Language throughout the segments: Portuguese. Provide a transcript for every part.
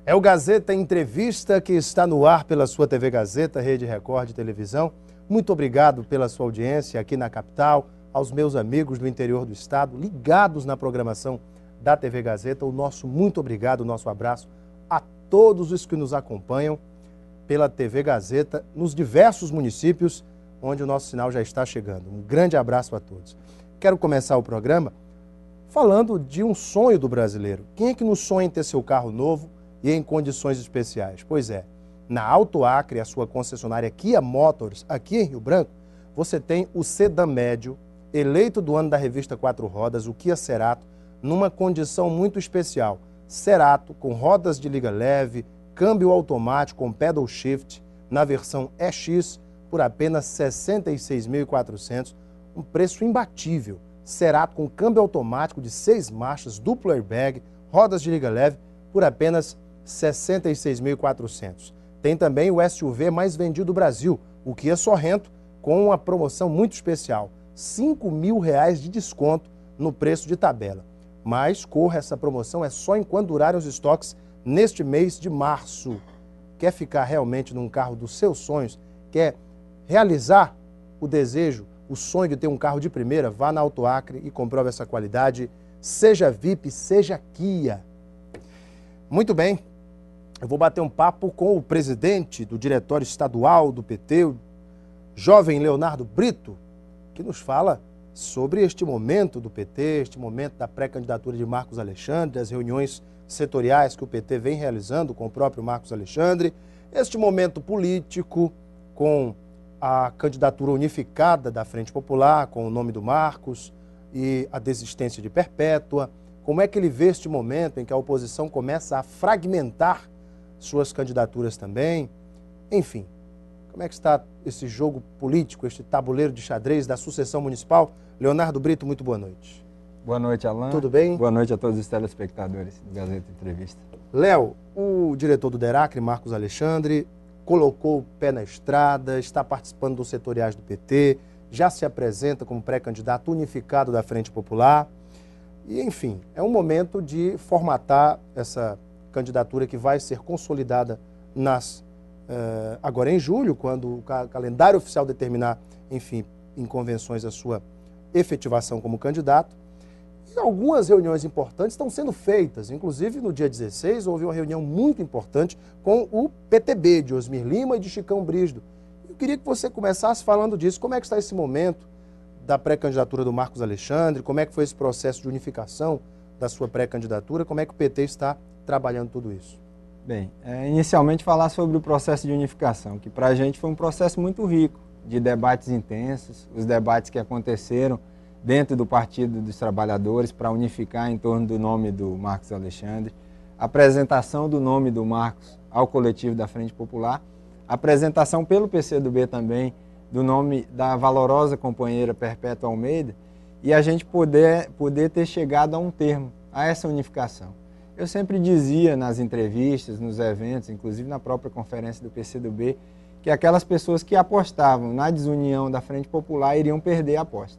É o Gazeta Entrevista que está no ar pela sua TV Gazeta, Rede Record de Televisão. Muito obrigado pela sua audiência aqui na capital, aos meus amigos do interior do estado, ligados na programação da TV Gazeta. O nosso muito obrigado, o nosso abraço a todos os que nos acompanham pela TV Gazeta nos diversos municípios onde o nosso sinal já está chegando. Um grande abraço a todos. Quero começar o programa falando de um sonho do brasileiro. Quem é que não sonha em ter seu carro novo e em condições especiais? Pois é, na Auto Acre, a sua concessionária Kia Motors, aqui em Rio Branco, você tem o sedã médio, eleito do ano da revista Quatro Rodas, o Kia Cerato, numa condição muito especial. Cerato, com rodas de liga leve, câmbio automático com pedal shift, na versão EX, por apenas R$ 66.400, um preço imbatível. Cerato com câmbio automático de 6 marchas, duplo airbag, rodas de liga leve, por apenas R$ 66.400. Tem também o SUV mais vendido do Brasil, o Kia Sorrento, com uma promoção muito especial, R$ 5.000 de desconto no preço de tabela. Mas corra, essa promoção é só enquanto durarem os estoques neste mês de março. Quer ficar realmente num carro dos seus sonhos? Quer realizar o desejo, o sonho de ter um carro de primeira? Vá na Auto Acre e comprove essa qualidade. Seja VIP, seja Kia. Muito bem, eu vou bater um papo com o presidente do Diretório Estadual do PT, o jovem Leonardo Brito, que nos fala sobre este momento do PT, este momento da pré-candidatura de Marcos Alexandre, as reuniões setoriais que o PT vem realizando com o próprio Marcos Alexandre, este momento político com a candidatura unificada da Frente Popular, com o nome do Marcos e a desistência de Perpétua. Como é que ele vê este momento em que a oposição começa a fragmentar suas candidaturas também? Enfim, como é que está esse jogo político, este tabuleiro de xadrez da sucessão municipal? Leonardo Brito, muito boa noite. Boa noite, Alan. Tudo bem? Boa noite a todos os telespectadores do Gazeta Entrevista. Léo, o diretor do DERACRE, Marcos Alexandre, colocou o pé na estrada, está participando dos setoriais do PT, já se apresenta como pré-candidato unificado da Frente Popular. E, enfim, é um momento de formatar essa candidatura que vai ser consolidada agora em julho, quando o calendário oficial determinar, enfim, em convenções a sua efetivação como candidato. E algumas reuniões importantes estão sendo feitas, inclusive no dia 16 houve uma reunião muito importante com o PTB, de Osmir Lima e de Chicão Brígido. Eu queria que você começasse falando disso. Como é que está esse momento da pré-candidatura do Marcos Alexandre? Como é que foi esse processo de unificação da sua pré-candidatura? Como é que o PT está trabalhando tudo isso? Bem, inicialmente falar sobre o processo de unificação, que para a gente foi um processo muito rico, de debates intensos, os debates que aconteceram dentro do Partido dos Trabalhadores para unificar em torno do nome do Marcos Alexandre, a apresentação do nome do Marcos ao coletivo da Frente Popular, a apresentação pelo PCdoB também do nome da valorosa companheira Perpétua Almeida, e a gente poder ter chegado a um termo, a essa unificação. Eu sempre dizia nas entrevistas, nos eventos, inclusive na própria conferência do PCdoB, que aquelas pessoas que apostavam na desunião da Frente Popular iriam perder a aposta.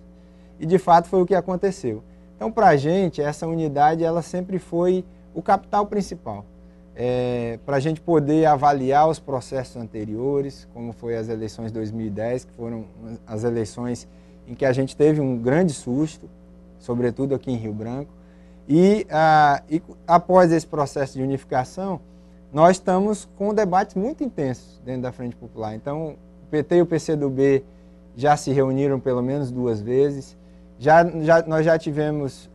E de fato foi o que aconteceu. Então, para a gente, essa unidade ela sempre foi o capital principal. Para a gente poder avaliar os processos anteriores, como foi as eleições de 2010, que foram as eleições em que a gente teve um grande susto, sobretudo aqui em Rio Branco. E após esse processo de unificação, nós estamos com debates muito intensos dentro da Frente Popular. Então, o PT e o PCdoB já se reuniram pelo menos 2 vezes. Nós já tivemos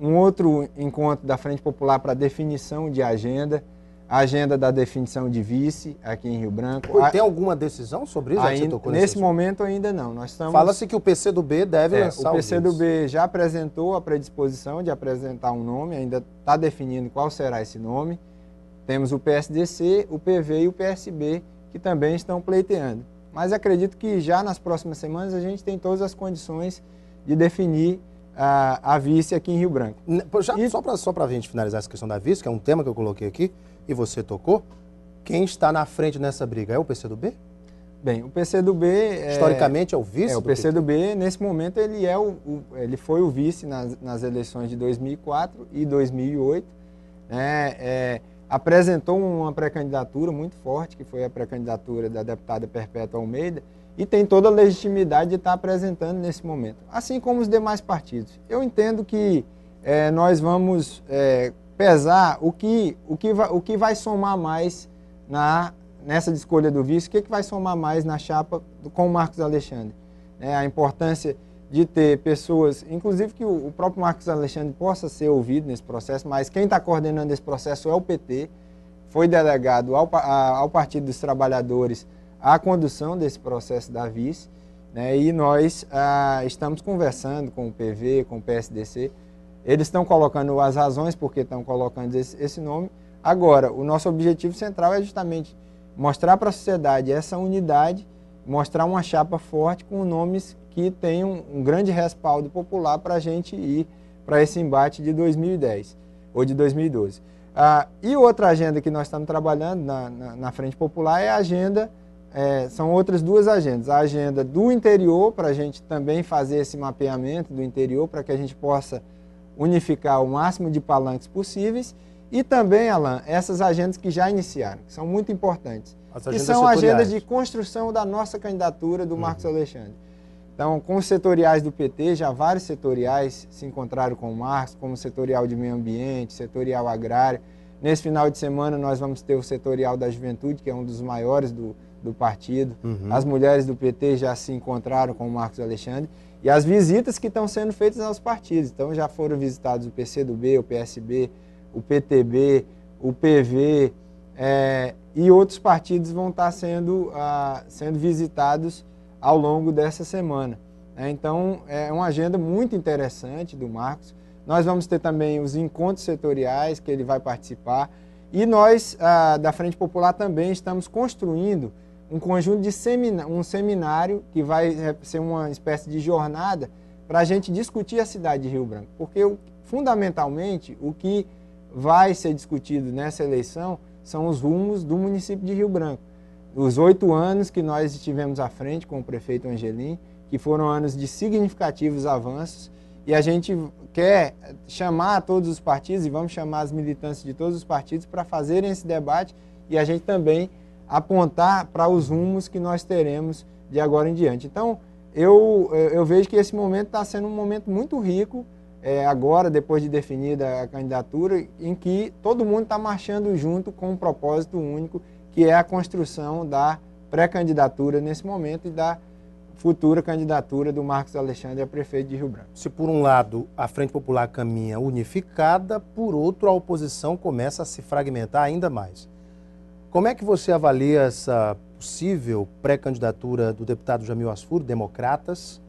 um outro encontro da Frente Popular para definição de agenda, a agenda da definição de vice aqui em Rio Branco. Tem alguma decisão sobre isso? Nesse momento ainda não. Fala-se que o PCdoB deve lançar o PCdoB já apresentou a predisposição de apresentar um nome, ainda está definindo qual será esse nome. Temos o PSDC, o PV e o PSB que também estão pleiteando. Mas acredito que já nas próximas semanas a gente tem todas as condições de definir a vice aqui em Rio Branco. Só para a gente finalizar essa questão da vice, que é um tema que eu coloquei aqui e você tocou, quem está na frente nessa briga é o PCdoB? Bem, o PCdoB... Historicamente é o vice o PCdoB, nesse momento, ele foi o vice nas eleições de 2004 e 2008. apresentou uma pré-candidatura muito forte, que foi a pré-candidatura da deputada Perpétua Almeida, e tem toda a legitimidade de estar apresentando nesse momento, assim como os demais partidos. Eu entendo que nós vamos pesar o que vai somar mais nessa escolha do vice, o que vai somar mais na chapa com o Marcos Alexandre. A importância de ter pessoas, inclusive que o próprio Marcos Alexandre possa ser ouvido nesse processo, mas quem está coordenando esse processo é o PT, foi delegado ao Partido dos Trabalhadores a condução desse processo da vice, e nós estamos conversando com o PV, com o PSDC, eles estão colocando as razões porque estão colocando esse nome. Agora, o nosso objetivo central é justamente mostrar para a sociedade essa unidade, mostrar uma chapa forte com nomes que tenham um grande respaldo popular para a gente ir para esse embate de 2010 ou de 2012. E outra agenda que nós estamos trabalhando na Frente Popular é a agenda, são outras duas agendas. A agenda do interior, para a gente também fazer esse mapeamento do interior, para que a gente possa unificar o máximo de palanques possíveis, e também, Alan, essas agendas que já iniciaram, que são muito importantes, que são agendas de construção da nossa candidatura do Marcos Alexandre. Então, com os setoriais do PT, já vários setoriais se encontraram com o Marcos, como o setorial de meio ambiente, setorial agrário. Nesse final de semana nós vamos ter o setorial da juventude, que é um dos maiores do partido. As mulheres do PT já se encontraram com o Marcos Alexandre. E as visitas que estão sendo feitas aos partidos. Então, já foram visitados o PCdoB, o PSB, o PTB, o PV, e outros partidos vão estar sendo visitados ao longo dessa semana. Então, é uma agenda muito interessante do Marcos. Nós vamos ter também os encontros setoriais que ele vai participar. E nós, da Frente Popular, também estamos construindo um conjunto de um seminário que vai ser uma espécie de jornada para a gente discutir a cidade de Rio Branco. Porque, fundamentalmente, o que vai ser discutido nessa eleição são os rumos do município de Rio Branco. Os 8 anos que nós estivemos à frente com o prefeito Angelim, que foram anos de significativos avanços, e a gente quer chamar todos os partidos, e vamos chamar as militâncias de todos os partidos para fazerem esse debate, e a gente também apontar para os rumos que nós teremos de agora em diante. Então, eu vejo que esse momento está sendo um momento muito rico, agora, depois de definida a candidatura, em que todo mundo está marchando junto com um propósito único, que é a construção da pré-candidatura nesse momento e da futura candidatura do Marcos Alexandre a prefeito de Rio Branco. Se por um lado a Frente Popular caminha unificada, por outro a oposição começa a se fragmentar ainda mais. Como é que você avalia essa possível pré-candidatura do deputado Jamil Asfur, Democratas,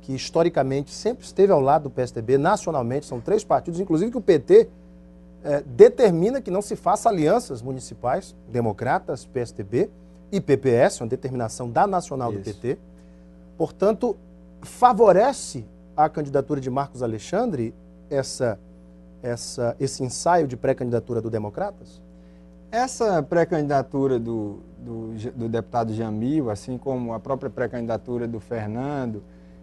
que historicamente sempre esteve ao lado do PSDB, nacionalmente, são 3 partidos, inclusive que o PT determina que não se faça alianças municipais, Democratas, PSDB e PPS, uma determinação da Nacional do PT. Portanto, favorece a candidatura de Marcos Alexandre esse ensaio de pré-candidatura do Democratas? Essa pré-candidatura do deputado Jamil, assim como a própria pré-candidatura do Fernando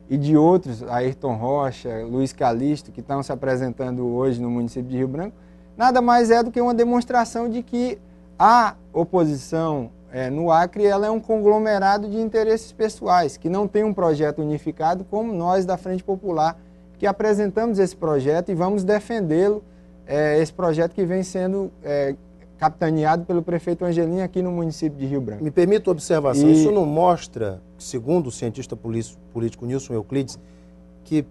e de outros, Ayrton Rocha, Luiz Calixto, que estão se apresentando hoje no município de Rio Branco, nada mais é do que uma demonstração de que a oposição no Acre ela é um conglomerado de interesses pessoais, que não tem um projeto unificado como nós da Frente Popular, que apresentamos esse projeto e vamos defendê-lo, esse projeto que vem sendo capitaneado pelo prefeito Angelim aqui no município de Rio Branco. Me permita uma observação, isso não mostra, segundo o cientista político Nilson Euclides, que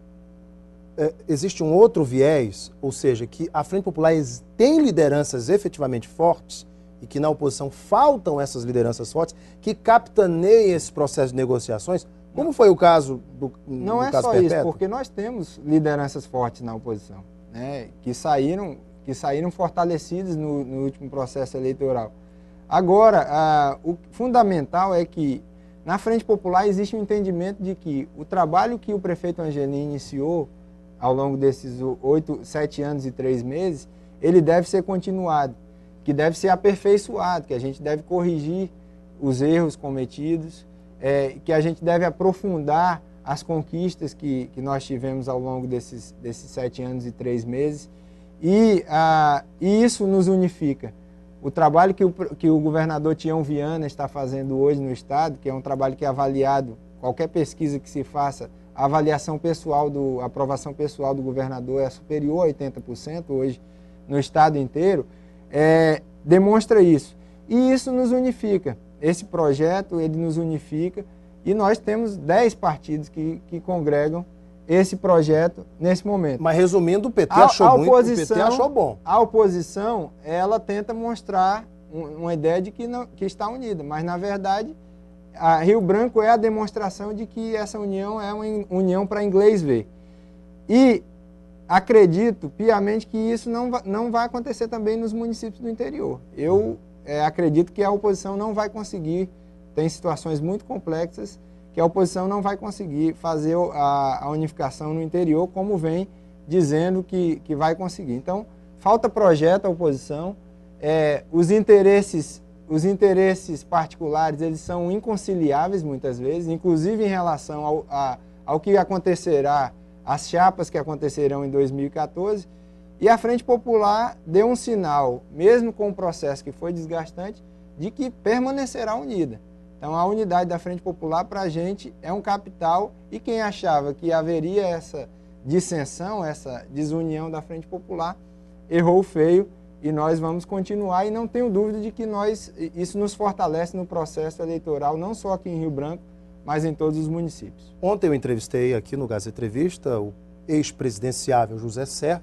existe um outro viés, ou seja, que a Frente Popular tem lideranças efetivamente fortes e que na oposição faltam essas lideranças fortes que capitaneiem esse processo de negociações, como foi o caso do Não é só isso, porque nós temos lideranças fortes na oposição, que saíram fortalecidas no último processo eleitoral. Agora, o fundamental é que na Frente Popular existe um entendimento de que o trabalho que o prefeito Angelim iniciou ao longo desses 7 anos e 3 meses, ele deve ser continuado, que deve ser aperfeiçoado, que a gente deve corrigir os erros cometidos, que a gente deve aprofundar as conquistas que nós tivemos ao longo desses 7 anos e 3 meses, e isso nos unifica. O trabalho que o governador Tião Viana está fazendo hoje no Estado, que é um trabalho que é avaliado, qualquer pesquisa que se faça, a avaliação pessoal, a aprovação pessoal do governador é superior a 80% hoje no Estado inteiro, demonstra isso. E isso nos unifica. Esse projeto, ele nos unifica e nós temos 10 partidos que congregam esse projeto nesse momento. Mas resumindo, o PT achou muito, o PT achou bom. A oposição, ela tenta mostrar uma ideia de que está unida, mas na verdade a Rio Branco é a demonstração de que essa união é uma união para inglês ver. E acredito piamente que isso não vai acontecer também nos municípios do interior. Eu acredito que a oposição não vai conseguir, tem situações muito complexas, que a oposição não vai conseguir fazer a unificação no interior, como vem dizendo que vai conseguir. Então, falta projeto à oposição, os interesses particulares, eles são inconciliáveis muitas vezes, inclusive em relação ao que acontecerá, as chapas que acontecerão em 2014, e a Frente Popular deu um sinal, mesmo com o processo que foi desgastante, de que permanecerá unida. Então, a unidade da Frente Popular, para a gente, é um capital, e quem achava que haveria essa dissensão, essa desunião da Frente Popular, errou feio, e nós vamos continuar, e não tenho dúvida de que isso nos fortalece no processo eleitoral, não só aqui em Rio Branco, mas em todos os municípios. Ontem eu entrevistei aqui no Gazeta Entrevista o ex-presidenciável José Serra,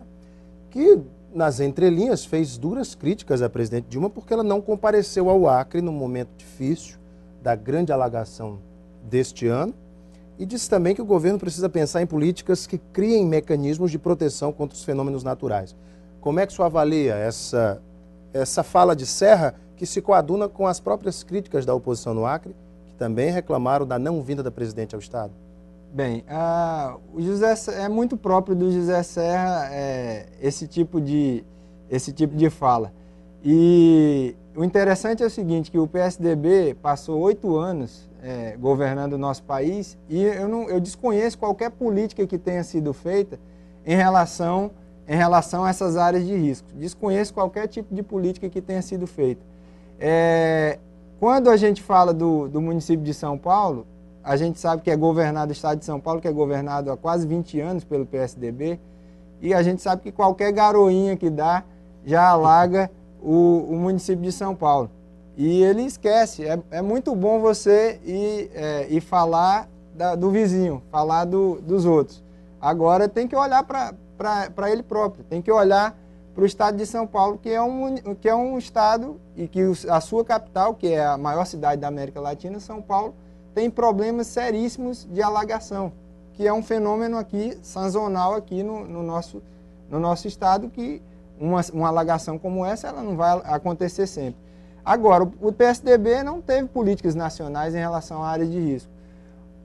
que nas entrelinhas fez duras críticas à presidente Dilma porque ela não compareceu ao Acre no momento difícil da grande alagação deste ano, e disse também que o governo precisa pensar em políticas que criem mecanismos de proteção contra os fenômenos naturais. Como é que o senhor avalia essa fala de Serra, que se coaduna com as próprias críticas da oposição no Acre, que também reclamaram da não vinda da presidente ao Estado? Bem, é muito próprio do José Serra esse tipo de fala. E o interessante é o seguinte, que o PSDB passou 8 anos governando o nosso país e eu desconheço qualquer política que tenha sido feita em relação a essas áreas de risco. Desconheço qualquer tipo de política que tenha sido feita. Quando a gente fala do município de São Paulo, a gente sabe que é governado, o estado de São Paulo, que é governado há quase 20 anos pelo PSDB, e a gente sabe que qualquer garoinha que dá já alaga o município de São Paulo. E ele esquece, é muito bom você ir falar do vizinho, falar dos outros. Agora tem que olhar para ele próprio, tem que olhar para o estado de São Paulo, que é um estado e que a sua capital, que é a maior cidade da América Latina, São Paulo, tem problemas seríssimos de alagação, que é um fenômeno aqui, sazonal aqui no nosso estado, que uma alagação como essa ela não vai acontecer sempre. Agora, o PSDB não teve políticas nacionais em relação à área de risco.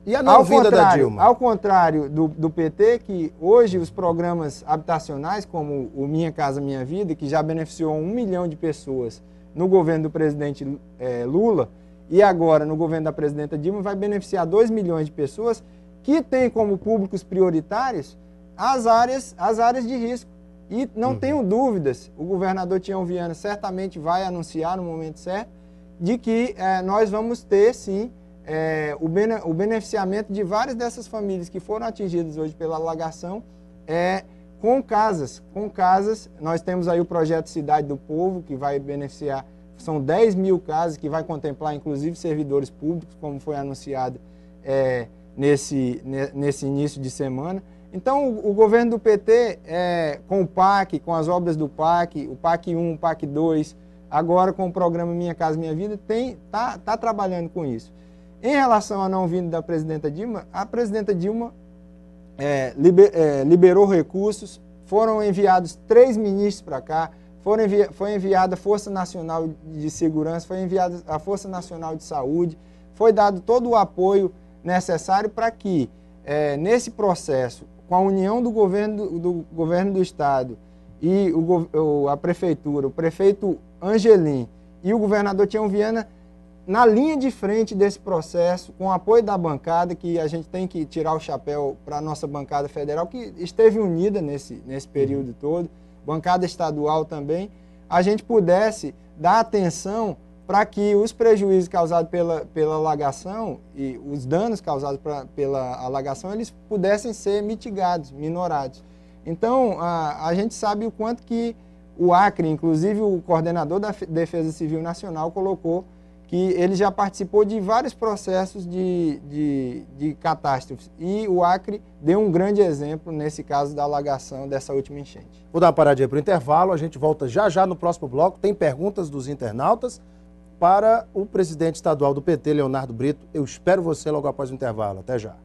E a não vinda da Dilma? Ao contrário do PT, que hoje os programas habitacionais, como o Minha Casa Minha Vida, que já beneficiou 1 milhão de pessoas no governo do presidente Lula, e agora no governo da presidenta Dilma, vai beneficiar 2 milhões de pessoas que têm como públicos prioritários as áreas de risco. E não tenho dúvidas, o governador Tião Viana certamente vai anunciar no momento certo, de que nós vamos ter, sim, o beneficiamento de várias dessas famílias que foram atingidas hoje pela alagação com casas. Nós temos aí o projeto Cidade do Povo, que vai beneficiar, são 10 mil casas, que vai contemplar inclusive servidores públicos, como foi anunciado nesse início de semana. Então, o governo do PT, com o PAC, com as obras do PAC, o PAC 1, o PAC 2, agora com o programa Minha Casa Minha Vida, está trabalhando com isso. Em relação à não vinda da presidenta Dilma, a presidenta Dilma liberou recursos, foram enviados 3 ministros para cá, foi enviada a Força Nacional de Segurança, foi enviada a Força Nacional de Saúde, foi dado todo o apoio necessário para que, nesse processo, com a união do governo do Estado e a Prefeitura, o prefeito Angelim e o governador Tião Viana, na linha de frente desse processo, com o apoio da bancada, que a gente tem que tirar o chapéu para a nossa bancada federal, que esteve unida nesse período todo, bancada estadual também, a gente pudesse dar atenção para que os prejuízos causados pela alagação e os danos causados pela alagação, eles pudessem ser mitigados, minorados. Então, a gente sabe o quanto que o Acre, inclusive o coordenador da Defesa Civil Nacional, colocou que ele já participou de vários processos de catástrofes. E o Acre deu um grande exemplo nesse caso da alagação dessa última enchente. Vou dar uma paradinha para o intervalo, a gente volta já já no próximo bloco. Tem perguntas dos internautas para o presidente estadual do PT, Leonardo Brito. Eu espero você logo após o intervalo. Até já.